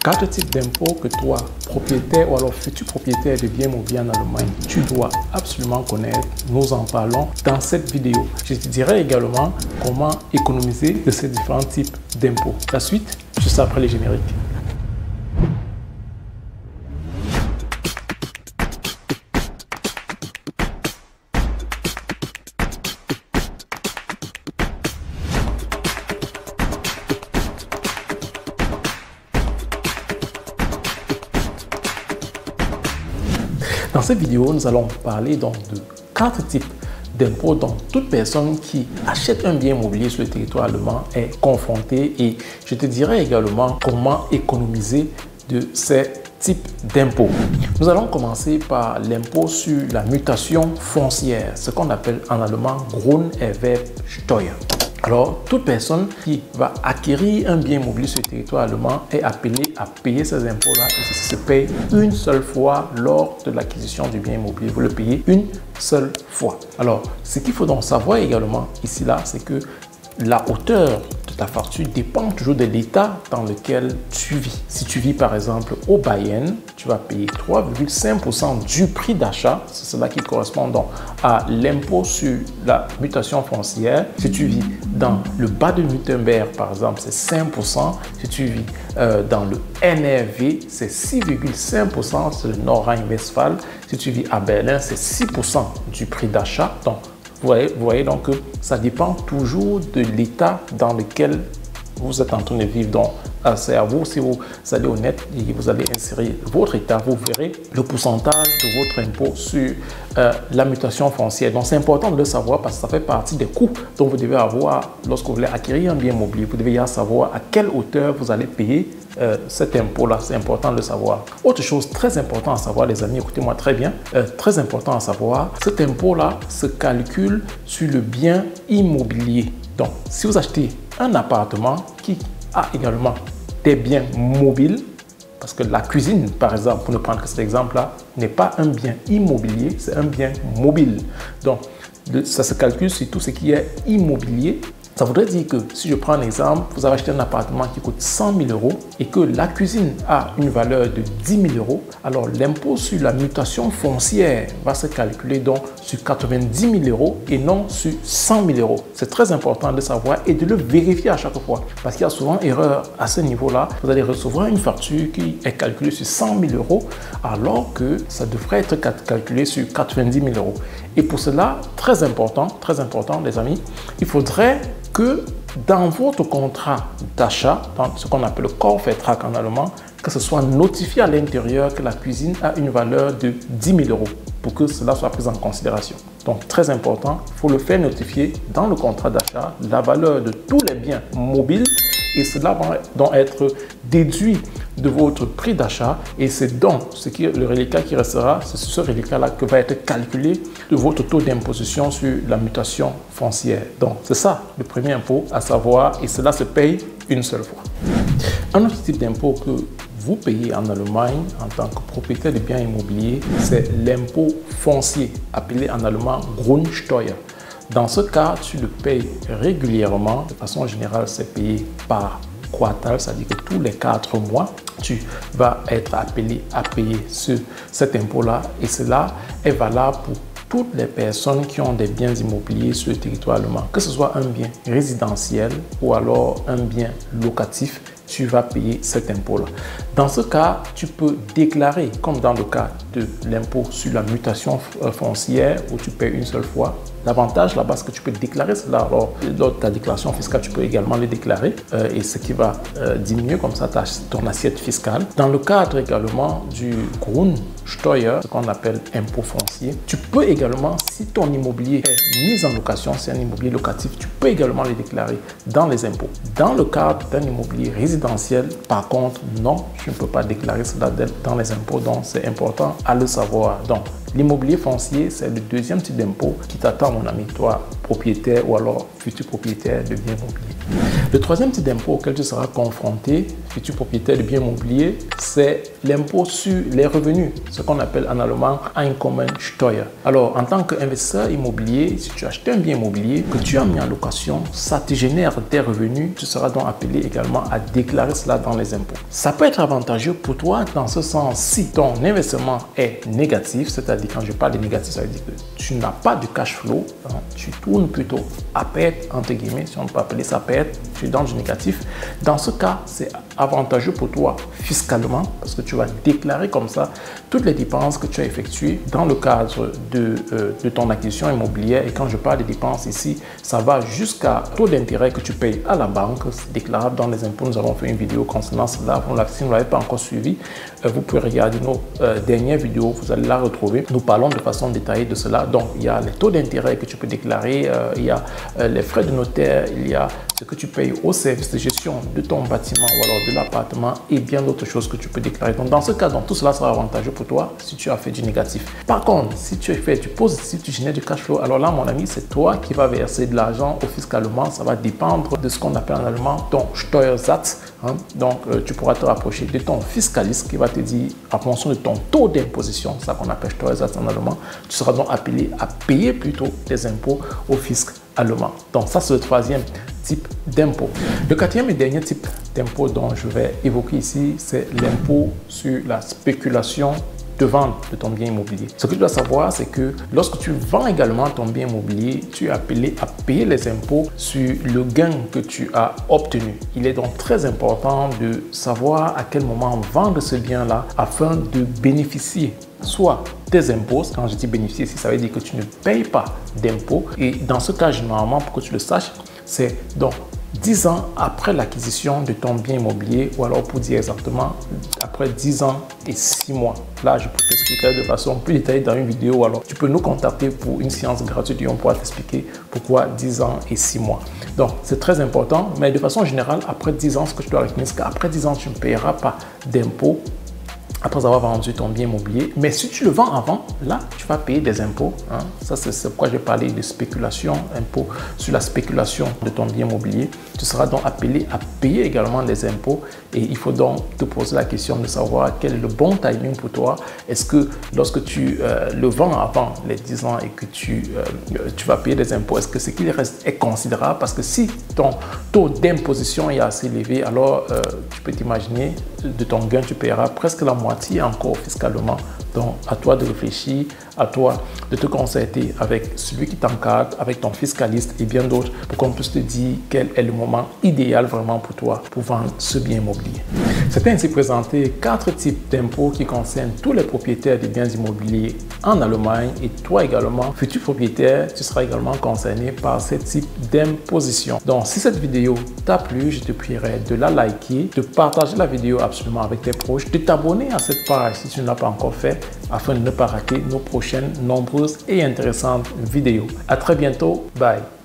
4 types d'impôts que toi, propriétaire ou alors futur propriétaire de biens immobiliers en Allemagne, tu dois absolument connaître. Nous en parlons dans cette vidéo. Je te dirai également comment économiser de ces différents types d'impôts. La suite, juste après les génériques. Dans cette vidéo, nous allons parler donc de 4 types d'impôts dont toute personne qui achète un bien immobilier sur le territoire allemand est confrontée, et je te dirai également comment économiser de ces types d'impôts. Nous allons commencer par l'impôt sur la mutation foncière, ce qu'on appelle en allemand Grunderwerbsteuer. Alors, toute personne qui va acquérir un bien immobilier sur le territoire allemand est appelée à payer ces impôts-là, et ceci se paye une seule fois lors de l'acquisition du bien immobilier. Vous le payez une seule fois. Alors, ce qu'il faut donc savoir également ici, là, c'est que la hauteur de ta facture dépend toujours de l'état dans lequel tu vis. Si tu vis par exemple au Bayern, tu vas payer 3,5% du prix d'achat. C'est cela qui correspond donc à l'impôt sur la mutation foncière. Si tu vis dans le Bade-Württemberg par exemple, c'est 5%. Si tu vis dans le NRW, c'est 6,5%. C'est le Nord-Rhin-Westphalie. Si tu vis à Berlin, c'est 6% du prix d'achat. Donc, vous voyez donc que ça dépend toujours de l'état dans lequel vous êtes en train de vivre. Donc, c'est à vous, si vous allez au net et vous allez insérer votre état, vous verrez le pourcentage de votre impôt sur la mutation foncière. Donc, c'est important de le savoir parce que ça fait partie des coûts dont vous devez avoir lorsque vous voulez acquérir un bien immobilier. Vous devez savoir à quelle hauteur vous allez payer cet impôt-là. C'est important de le savoir. Autre chose très importante à savoir, les amis, écoutez-moi très bien, très important à savoir, cet impôt-là se calcule sur le bien immobilier. Donc, si vous achetez un appartement qui a également des biens mobiles, parce que la cuisine, par exemple, pour ne prendre que cet exemple-là, n'est pas un bien immobilier, c'est un bien mobile. Donc, ça se calcule sur tout ce qui est immobilier. Ça voudrait dire que si je prends un exemple, vous avez acheté un appartement qui coûte 100 000 € et que la cuisine a une valeur de 10 000 €, alors l'impôt sur la mutation foncière va se calculer donc sur 90 000 € et non sur 100 000 €. C'est très important de savoir et de le vérifier à chaque fois parce qu'il y a souvent erreur à ce niveau-là. Vous allez recevoir une facture qui est calculée sur 100 000 € alors que ça devrait être calculé sur 90 000 €. Et pour cela, très important les amis, il faudrait que dans votre contrat d'achat, dans ce qu'on appelle le Kaufvertrag en allemand, que ce soit notifié à l'intérieur que la cuisine a une valeur de 10 000 € pour que cela soit pris en considération. Donc, très important, il faut le faire notifier dans le contrat d'achat, la valeur de tous les biens mobiles, et cela va donc être déduit de votre prix d'achat, et c'est donc le reliquat qui restera, c'est ce reliquat-là que va être calculé de votre taux d'imposition sur la mutation foncière. Donc, c'est ça le premier impôt à savoir, et cela se paye une seule fois. Un autre type d'impôt que vous payez en Allemagne en tant que propriétaire de biens immobiliers, c'est l'impôt foncier, appelé en allemand Grundsteuer. Dans ce cas, tu le payes régulièrement. De façon générale, c'est payé par quartal, c'est-à-dire que tous les 4 mois, tu vas être appelé à payer cet impôt-là, et cela est valable pour toutes les personnes qui ont des biens immobiliers sur le territoire allemand, que ce soit un bien résidentiel ou alors un bien locatif, tu vas payer cet impôt-là. Dans ce cas, tu peux déclarer, comme dans le cas de l'impôt sur la mutation foncière, où tu payes une seule fois. L'avantage là-bas, c'est que tu peux déclarer cela. Alors, lors de ta déclaration fiscale, tu peux également le déclarer, et ce qui va diminuer comme ça ton assiette fiscale. Dans le cadre également du Grundsteuer, ce qu'on appelle impôt foncier, tu peux également, si ton immobilier est mis en location, c'est un immobilier locatif, tu peux également le déclarer dans les impôts. Dans le cadre d'un immobilier résidentiel, par contre, non, tu ne peux pas déclarer cela dans les impôts, donc c'est important à le savoir. Donc, l'immobilier foncier, c'est le deuxième type d'impôt qui t'attend, mon ami, toi, propriétaire ou alors futur propriétaire de biens immobiliers. Le troisième type d'impôt auquel tu seras confronté, futur propriétaire de biens immobiliers, c'est l'impôt sur les revenus, ce qu'on appelle en allemand Einkommensteuer. Alors, en tant qu'investisseur immobilier, si tu achètes un bien immobilier que tu as mis en location, ça te génère des revenus, tu seras donc appelé également à déclarer cela dans les impôts. Ça peut être avantageux pour toi dans ce sens si ton investissement est négatif, c'est-à-dire quand je parle de négatif, ça veut dire que tu n'as pas de cash flow, hein, tu tournes plutôt à perte, entre guillemets, si on peut appeler ça perte, tu es dans du négatif. Dans ce cas, c'est avantageux pour toi fiscalement parce que tu vas déclarer comme ça toutes les dépenses que tu as effectuées dans le cadre de ton acquisition immobilière. Et quand je parle de dépenses ici, ça va jusqu'à taux d'intérêt que tu payes à la banque, c'est déclarable dans les impôts. Nous avons fait une vidéo concernant cela. Si vous ne l'avez pas encore suivi, vous pouvez regarder nos dernières vidéos, vous allez la retrouver. Nous parlons de façon détaillée de cela. Donc, il y a les taux d'intérêt que tu peux déclarer, il y a les frais de notaire, il y a ce que tu payes au service de gestion de ton bâtiment ou alors de l'appartement et bien d'autres choses que tu peux déclarer. Donc, dans ce cas, tout cela sera avantageux pour toi si tu as fait du négatif. Par contre, si tu as fait du positif, tu génères du cash flow, alors là, mon ami, c'est toi qui vas verser de l'argent au fisc allemand. Ça va dépendre de ce qu'on appelle en allemand ton Steuersatz. Hein. Donc, tu pourras te rapprocher de ton fiscaliste qui va te dire, en fonction de ton taux d'imposition, ça qu'on appelle Steuersatz en allemand, tu seras donc appelé à payer plutôt des impôts au fisc allemand. Donc, ça, c'est le troisième type d'impôt. Le quatrième et dernier type d'impôt dont je vais évoquer ici, c'est l'impôt sur la spéculation de vente de ton bien immobilier. Ce que tu dois savoir, c'est que lorsque tu vends également ton bien immobilier, tu es appelé à payer les impôts sur le gain que tu as obtenu. Il est donc très important de savoir à quel moment vendre ce bien-là afin de bénéficier soit des impôts. Quand je dis bénéficier, ça veut dire que tu ne payes pas d'impôts. Et dans ce cas, généralement, pour que tu le saches, c'est donc 10 ans après l'acquisition de ton bien immobilier, ou alors pour dire exactement, après 10 ans et 6 mois. Là, je peux t'expliquer de façon plus détaillée dans une vidéo, ou alors tu peux nous contacter pour une séance gratuite et on pourra t'expliquer pourquoi 10 ans et 6 mois. Donc, c'est très important, mais de façon générale, après 10 ans, ce que tu dois retenir, c'est qu'après 10 ans, tu ne payeras pas d'impôts après avoir vendu ton bien immobilier. Mais si tu le vends avant, là, tu vas payer des impôts. Hein. Ça, c'est pourquoi j'ai parlé de spéculation, impôts sur la spéculation de ton bien immobilier. Tu seras donc appelé à payer également des impôts et il faut donc te poser la question de savoir quel est le bon timing pour toi. Est-ce que lorsque tu le vends avant les 10 ans et que tu vas payer des impôts, est-ce que ce qu'il reste est considérable? Parce que si ton taux d'imposition est assez élevé, alors tu peux t'imaginer de ton gain, tu paieras presque la moitié encore fiscalement. Donc, à toi de réfléchir, à toi de te concerter avec celui qui t'encadre, avec ton fiscaliste et bien d'autres pour qu'on puisse te dire quel est le moment idéal vraiment pour toi pour vendre ce bien immobilier. C'était ainsi présenté 4 types d'impôts qui concernent tous les propriétaires de biens immobiliers en Allemagne et toi également, futur propriétaire, tu seras également concerné par ces types d'imposition. Donc, si cette vidéo t'a plu, je te prierai de la liker, de partager la vidéo absolument avec tes proches, de t'abonner à cette page si tu ne l'as pas encore fait, afin de ne pas rater nos prochaines nombreuses et intéressantes vidéos. À très bientôt. Bye.